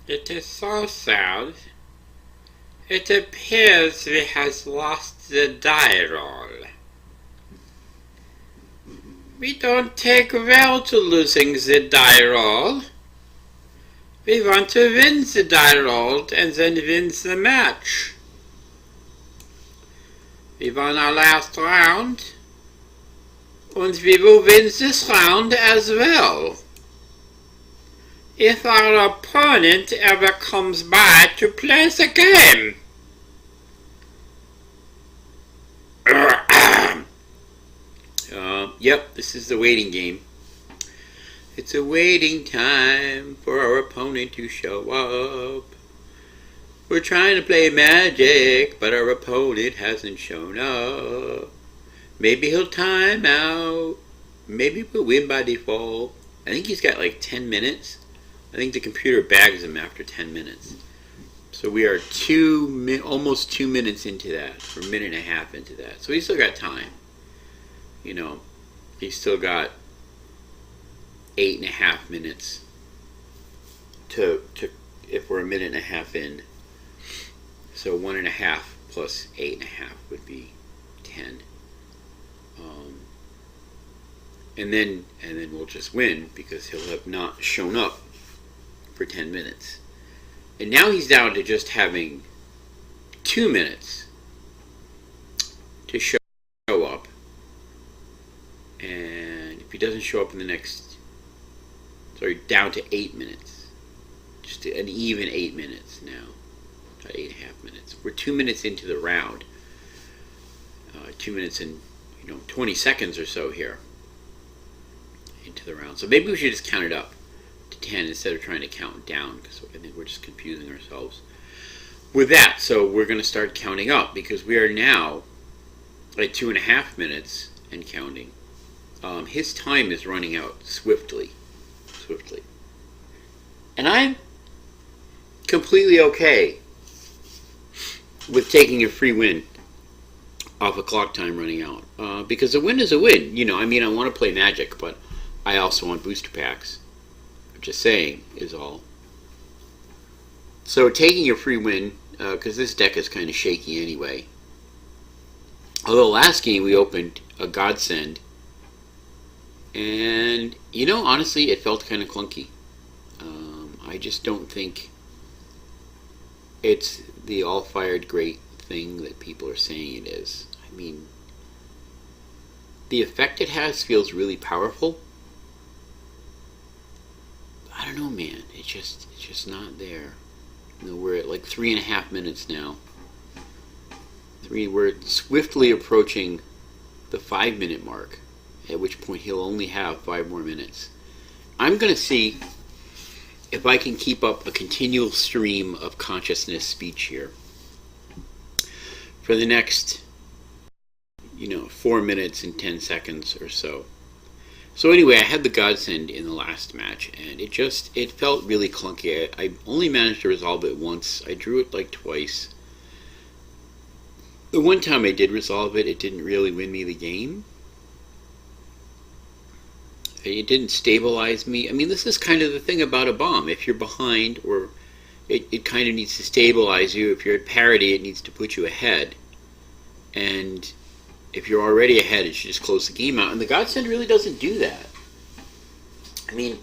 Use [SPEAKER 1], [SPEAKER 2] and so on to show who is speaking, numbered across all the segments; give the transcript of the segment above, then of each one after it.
[SPEAKER 1] It is so sad. It appears we has lost the die roll. We don't take well to losing the die roll. We want to win the die roll and then win the match. We won our last round, and we will win this round as well. If our opponent ever comes by to play the game. Yep, this is the waiting game. It's a waiting time for our opponent to show up. We're trying to play Magic, but our opponent hasn't shown up. Maybe he'll time out. Maybe we'll win by default. I think he's got like 10 minutes. I think the computer bags him after 10 minutes. So we are almost 2 minutes into that, or a minute and a half into that. So he's still got time. You know, he's still got 8.5 minutes to if we're a minute and a half in. So 1.5 plus 8.5 would be 10. And then we'll just win because he'll have not shown up for 10 minutes. And now he's down to just having 2 minutes to show up. And if he doesn't show up in the next, down to 8 minutes. Just an even 8 minutes now. 8.5 minutes. We're 2 minutes into the round. 2 minutes and 20 seconds or so here into the round. So maybe we should just count it up to 10 instead of trying to count down, because I think we're just confusing ourselves with that. So we're going to start counting up because we are now at 2.5 minutes and counting. His time is running out swiftly. And I'm completely okay with taking a free win off a clock time running out. Because a win is a win. I want to play Magic, but I also want booster packs. Just saying is all. So taking a free win, because this deck is kind of shaky anyway. Although last game we opened a Godsend, and honestly it felt kind of clunky. I just don't think it's the all-fired great thing that people are saying it is. I mean, the effect it has feels really powerful. I don't know, man. It's just not there. We're at like 3.5 minutes now. We're swiftly approaching the 5-minute mark, at which point he'll only have 5 more minutes. I'm going to see if I can keep up a continual stream of consciousness speech here for the next, 4 minutes and 10 seconds or so. So anyway, I had the Godsend in the last match, and it felt really clunky. I only managed to resolve it once. I drew it like twice. The one time I did resolve it, it didn't really win me the game. It didn't stabilize me. I mean, this is kind of the thing about a bomb. If you're behind, or it kind of needs to stabilize you. If you're at parity, it needs to put you ahead. And if you're already ahead, it should just close the game out. And the Godsend really doesn't do that. I mean,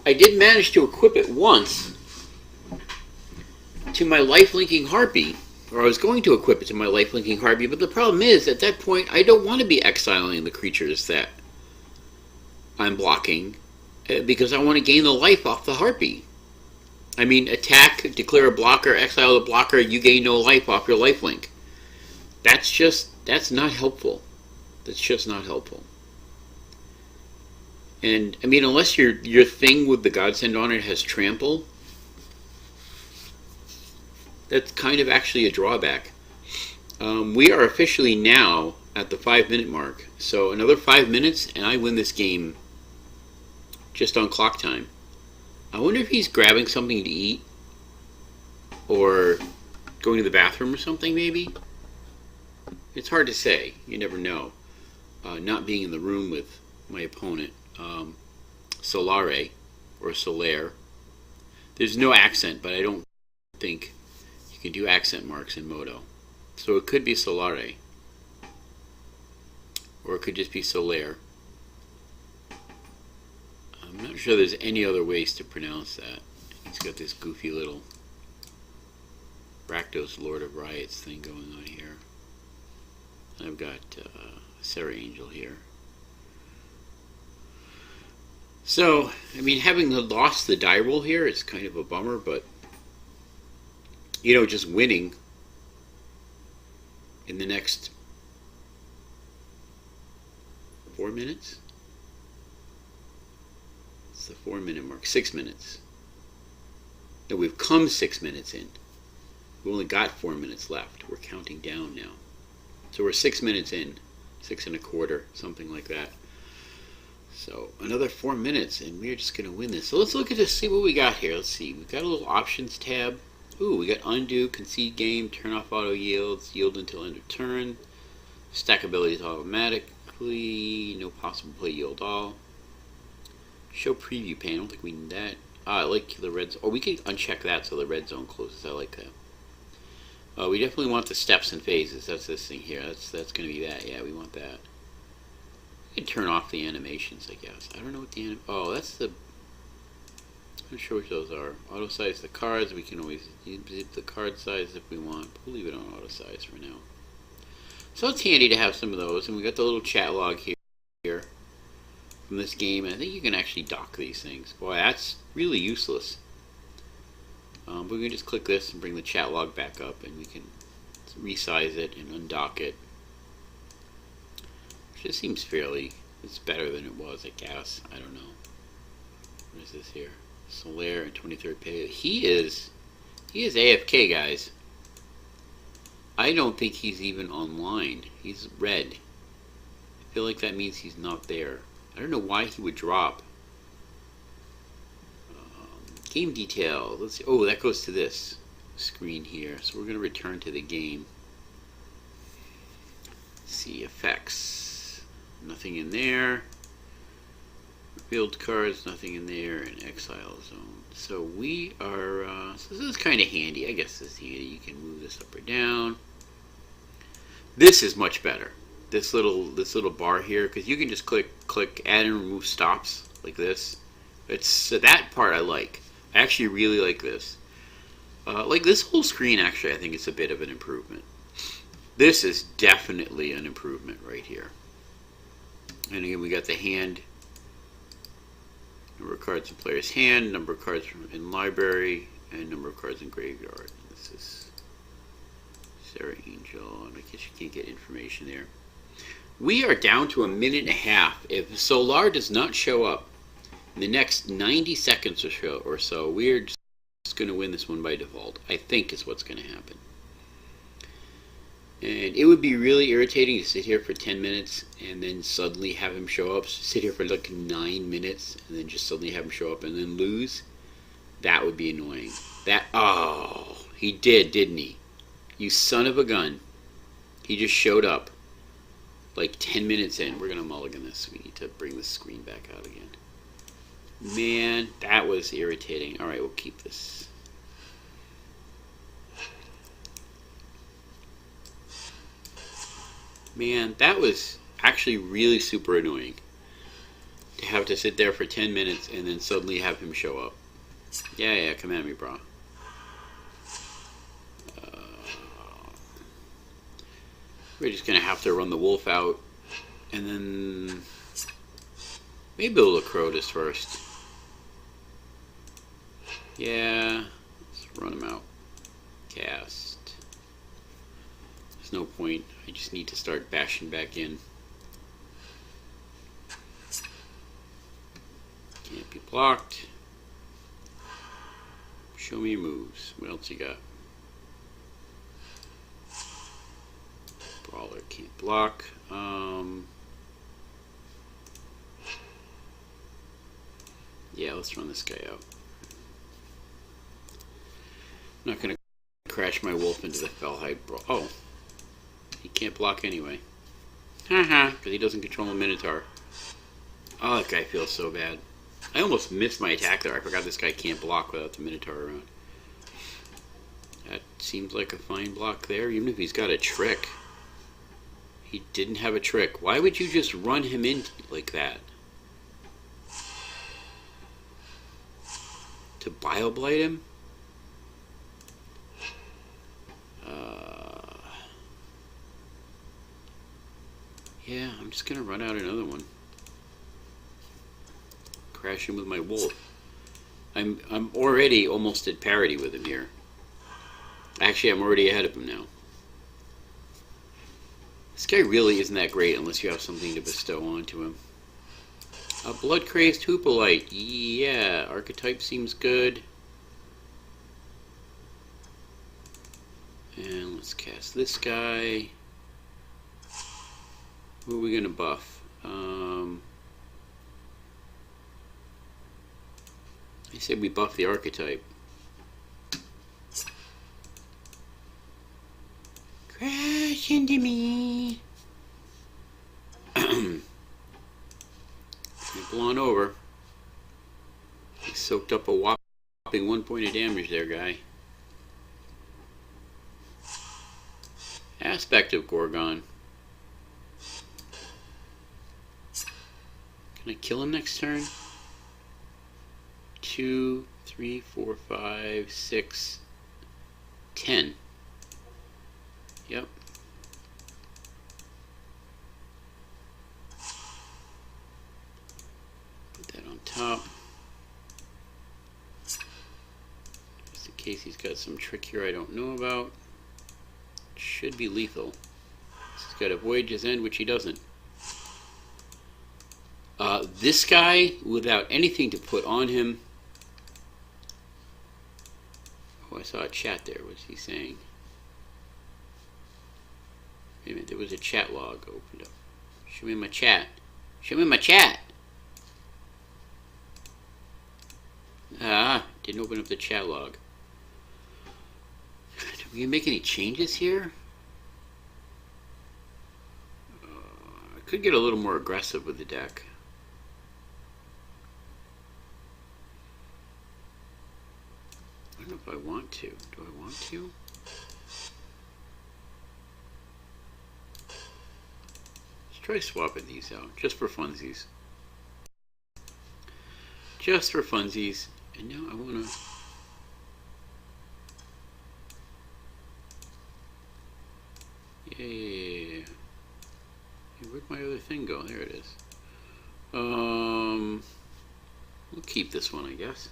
[SPEAKER 1] I did manage to equip it once to my life-linking Harpy. Or I was going to equip it to my life-linking Harpy, but the problem is, at that point, I don't want to be exiling the creatures that I'm blocking, because I want to gain the life off the Harpy. I mean, attack, declare a blocker, exile the blocker, you gain no life off your lifelink. That's not helpful. That's just not helpful. And, I mean, unless your thing with the Godsend on it has trample, that's kind of actually a drawback. We are officially now at the 5-minute mark. So another 5 minutes and I win this game just on clock time. I wonder if he's grabbing something to eat or going to the bathroom or something maybe. It's hard to say. You never know. Not being in the room with my opponent, Solare or Solaire. There's no accent, but I don't think you can do accent marks in Modo. So it could be Solare, or it could just be Solaire. I'm not sure there's any other ways to pronounce that. He's got this goofy little Rakdos Lord of Riots thing going on here. I've got Sarah Angel here. So, I mean, having lost the die roll here is kind of a bummer, but, you know, just winning in the next 4 minutes? It's the 4-minute mark. 6 minutes. No, we've come 6 minutes in. We've only got 4 minutes left. We're counting down now. So we're 6 minutes in. 6 1/4, something like that. So another 4 minutes, and we're just going to win this. So let's look at this, see what we got here. Let's see. We've got a little options tab. Ooh, we got undo, concede game, turn off auto yields, yield until end of turn, stack abilities automatically, no possible play yield all. Show preview pane. I don't think we need that. I like the red zone. Oh, we can uncheck that so the red zone closes. I like that. We definitely want the steps and phases. That's this thing here. That's going to be that. Yeah, we want that. We can turn off the animations, I guess. I don't know what the oh, that's the. I'm not sure which those are. Auto size the cards. We can always zip the card size if we want. We'll leave it on auto size for now. So it's handy to have some of those. And we got the little chat log here from this game. And I think you can actually dock these things. Boy, that's really useless. But we can just click this and bring the chat log back up, and we can resize it and undock it. Which just seems fairly, it's better than it was, I guess. I don't know. What is this here? Solaire and 23rd page. He is AFK, guys. I don't think he's even online. He's red. I feel like that means he's not there. I don't know why he would drop. Game detail. Let's see. Oh, that goes to this screen here. So we're going to return to the game. Let's see, effects. Nothing in there. Field cards, nothing in there. And exile zone. So we are. So this is kind of handy. I guess this is handy. You can move this up or down. This is much better. This little bar here, because you can just click, add and remove stops like this. It's that part I like. I actually really like this. Like this whole screen, actually, I think it's a bit of an improvement. This is definitely an improvement right here. And again, we got the hand, number of cards in player's hand, number of cards in library, and number of cards in graveyard. This is Sarah Angel, and I guess you can't get information there. We are down to 1.5 minutes. If Solar does not show up in the next 90 seconds or so, we're just going to win this one by default. I think is what's going to happen. And it would be really irritating to sit here for 10 minutes and then suddenly have him show up. Sit here for like 9 minutes and then just suddenly have him show up and then lose. That would be annoying. Oh, he did, didn't he? You son of a gun. He just showed up like 10 minutes in. We're going to mulligan this. We need to bring the screen back out again. Man, that was irritating. Alright, we'll keep this. Man, that was actually really super annoying. To have to sit there for 10 minutes and then suddenly have him show up. Yeah, come at me, bro. We're just going to have to run the wolf out. And then maybe we'll Crotus first. Yeah, let's run him out. Cast. There's no point. I just need to start bashing back in. Can't be blocked. Show me your moves. What else you got? Brawler can't block. Yeah, let's run this guy out. I'm not going to crash my wolf into the Fellhide Brawl. Oh. He can't block anyway. Haha, because he doesn't control a Minotaur. Oh, that guy feels so bad. I almost missed my attack there. I forgot this guy can't block without the Minotaur around. That seems like a fine block there, even if he's got a trick. He didn't have a trick. Why would you just run him in like that? To Bioblight him? Yeah, I'm just gonna run out another one. Crash him with my wolf. I'm already almost at parity with him here. Actually, I'm already ahead of him now. This guy really isn't that great unless you have something to bestow onto him. A blood-crazed Hoopolite. Yeah, archetype seems good. And let's cast this guy. Who are we going to buff? I said we buff the archetype. Crash into me. You're blown over. He soaked up a whopping 1 point of damage there, guy. Aspect of Gorgon. Can I kill him next turn? 2, 3, 4, 5, 6, 10. Yep. Put that on top. Just in case he's got some trick here I don't know about. Should be lethal. He's got a Voyage's End, which he doesn't. This guy, without anything to put on him. Oh, I saw a chat there. What's he saying? Wait a minute, there was a chat log opened up. Show me my chat. Show me my chat. Ah, didn't open up the chat log. Are we gonna make any changes here? I could get a little more aggressive with the deck. I don't know if I want to. Do I want to? Let's try swapping these out, just for funsies. Just for funsies. And now I want to... Yeah. Hey, where'd my other thing go? There it is. We'll keep this one, I guess.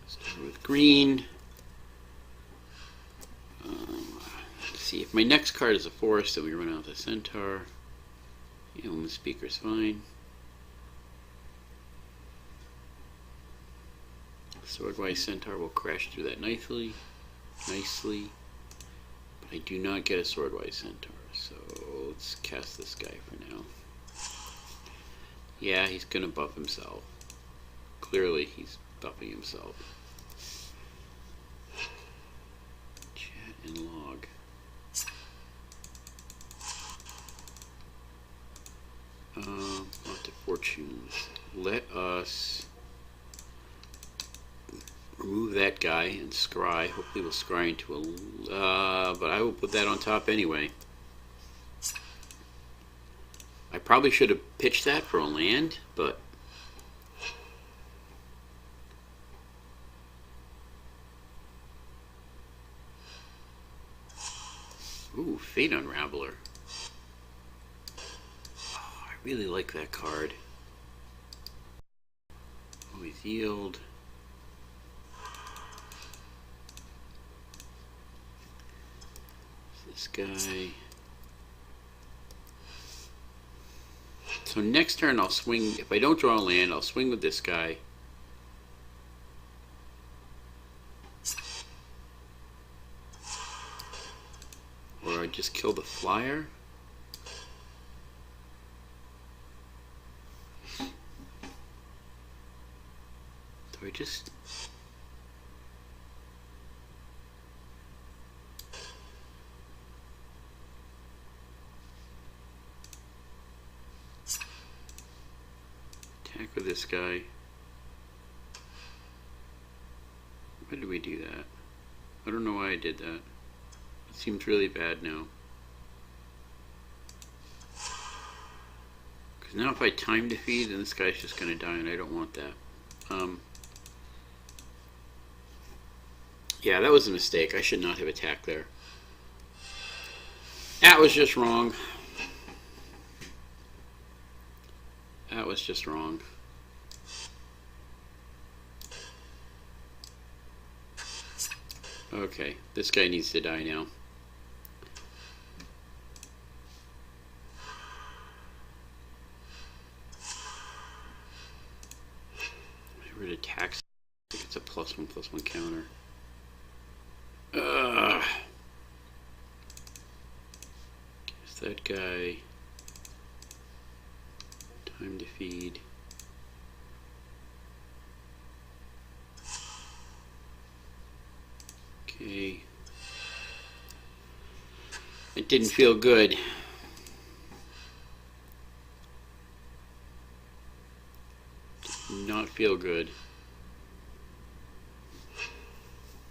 [SPEAKER 1] Start with green. Let's see, if my next card is a forest, then we run out the centaur. Yeah, the speaker's fine. Swordwise Centaur will crash through that nicely. But I do not get a Swordwise Centaur, so let's cast this guy for now. Yeah, he's gonna buff himself. Clearly, he's buffing himself. Chat and log. Lot of fortunes. Let us remove that guy and scry. Hopefully we'll scry into a... but I will put that on top anyway. I probably should have pitched that for a land, but... Ooh, Fate Unraveler. Oh, I really like that card. Always yield. This guy. So next turn I'll swing, if I don't draw a land, I'll swing with this guy. Or I just kill the flyer. So I just... Attack with this guy. Why did we do that? I don't know why I did that. It seems really bad now. Because now if I time defeat, then this guy's just going to die, and I don't want that. Yeah, that was a mistake. I should not have attacked there. That was just wrong. That was just wrong. Okay, this guy needs to die now. It attacks. I think it's a +1/+1 counter. Guess that guy. Time to feed. Okay. It didn't feel good. Did not feel good.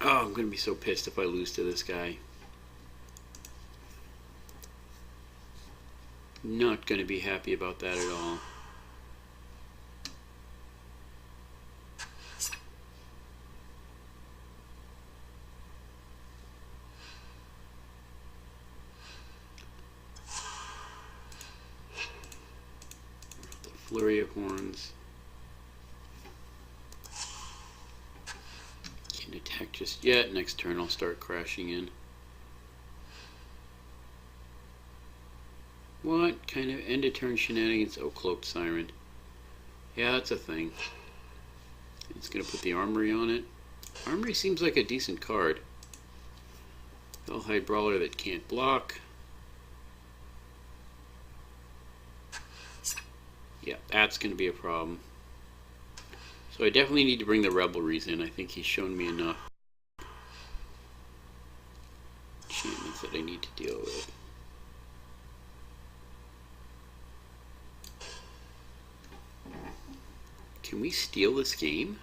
[SPEAKER 1] Oh, I'm gonna be so pissed if I lose to this guy. Not gonna be happy about that at all. The flurry of horns. Can't attack just yet. Next turn I'll start crashing in. What kind of end of turn shenanigans? Oh, Cloaked Siren. Yeah, that's a thing. It's going to put the Armory on it. Armory seems like a decent card. Fellhide Brawler that can't block. Yeah, that's going to be a problem. So I definitely need to bring the Revelries in. I think he's shown me enough enchantments that I need to deal with. Can we steal this game?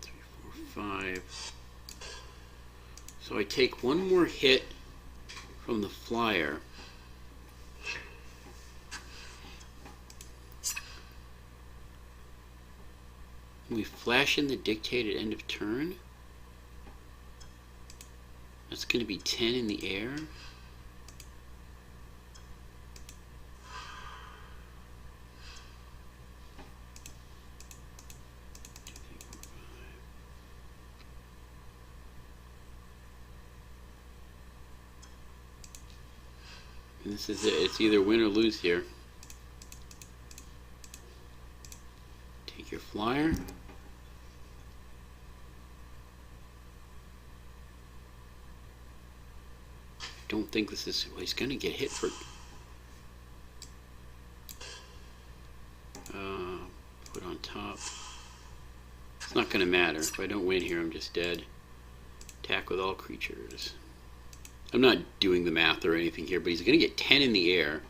[SPEAKER 1] 3, 4, 5. So I take one more hit from the flyer. We flash in the Dictate at end of turn. That's going to be 10 in the air. And this is it. It's either win or lose here. Take your flyer. I don't think this is... Well, he's going to get hit for... Put on top. It's not going to matter. If I don't win here, I'm just dead. Attack with all creatures. I'm not doing the math or anything here, but he's going to get 10 in the air.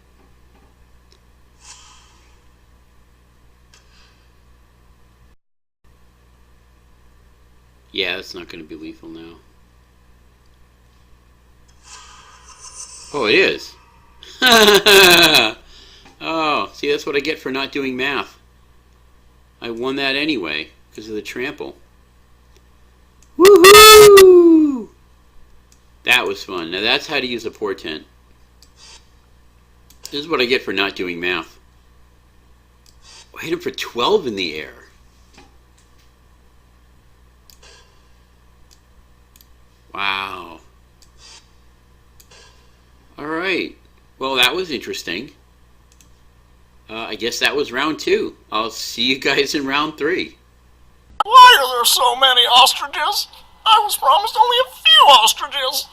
[SPEAKER 1] Yeah, that's not going to be lethal now. Oh, it is. Oh, see, that's what I get for not doing math. I won that anyway because of the trample. Woohoo! That was fun. Now that's how to use a portent. This is what I get for not doing math. I hit him for 12 in the air. Wow. Alright. Well, that was interesting. I guess that was round 2. I'll see you guys in round 3.
[SPEAKER 2] Why are there so many ostriches? I was promised only a few ostriches.